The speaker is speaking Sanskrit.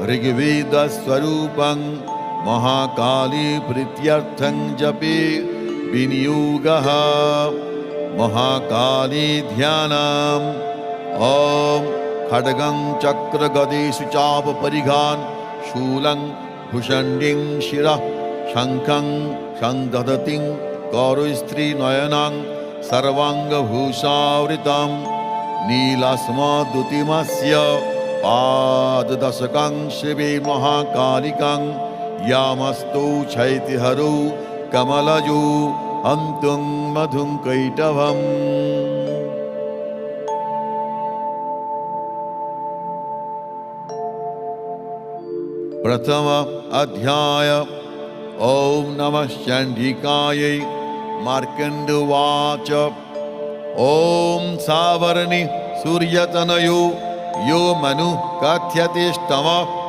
ऋग्वेदस्वरूपं महाकाली प्रीत्यर्थं जपे विनियोगः महाकाली ध्यानम् ॐ खड्गं चक्रगदेषु चापपरिघान् शूलं भुषण्डिं शिरः शङ्खं सन्दधतिं कौरस्त्रीनयनं सर्वाङ्गभूषावृतं नीलास्मद्युतिमस्य पाददशकं शिवे महाकालिकं यामस्तौ चैतिहरौ कमलजो हन्तुं मधुं कैटभम्। प्रथम अध्याय। ॐ नमः चण्डिकायै। मार्कण्ड उवाच ॐ सावर्णि सूर्यतनयो यो मनुः कथ्यते स्तमः